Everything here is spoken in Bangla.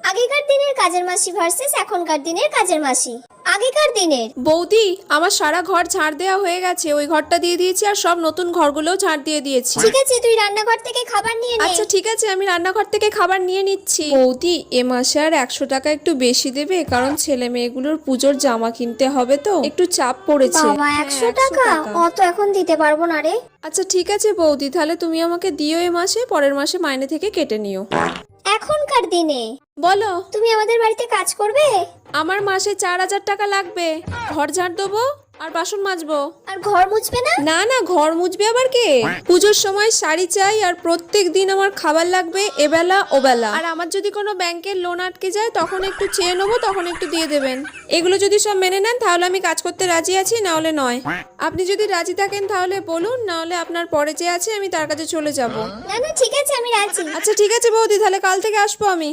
আগেকার দিনের কাজের মাসি ভার্সেস এখনকার দিনের কাজের মাসি। আগেকার দিনের বৌদি, আমার সারা ঘর ঝাড় দেওয়া হয়ে গেছে, ওই ঘরটা দিয়ে দিয়েছি আর সব নতুন ঘরগুলোও ঝাড় দিয়ে দিয়েছি। ঠিক আছে, তুই রান্নাঘর থেকে খাবার নিয়ে নে। আচ্ছা ঠিক আছে, আমি রান্নাঘর থেকে খাবার নিয়ে নিচ্ছি। বৌদি, এ মাসে আর 100 টাকা একটু বেশি দেবে, কারণ ছেলে মেয়েগুলোর পুজোর জামা কিনতে হবে তো, একটু চাপ পড়েছে। বাবা, 100 টাকা? অত এখন দিতে পারবো না রে। আচ্ছা ঠিক আছে বৌদি, তাহলে তুমি আমাকে দিও এ মাসে, পরের মাসে মাইনে থেকে কেটে নিও। এখনকার দিনে বলো। তুমি আমাদের বাড়িতে কাজ করবে? আমার মাসে 4000 টাকা লাগবে। ঘর ঝাড় দেবো আর বাসন মাজবো। আর ঘর মুছবে না? না না, ঘর মুছবে আবার কে? পুজোর সময় শাড়ি চাই আর প্রত্যেক দিন আমার খাবার লাগবে, এবেলা ওবেলা। আর আমার যদি কোনো ব্যাংকের লোন আটকে যায় তখন একটু চেয়ে নেবো, তখন একটু দিয়ে দেবেন। এগুলো যদি সব মেনে নেন তাহলে আমি কাজ করতে রাজি আছি, না হলে নয়। আপনি যদি রাজি থাকেন তাহলে বলুন, না হলে আপনার পরে যে আছে আমি তার কাছে চলে যাব। না না, ঠিক আছে, আমি রাজি। আচ্ছা ঠিক আছে বৌদি, তাহলে কাল থেকে আসবো আমি।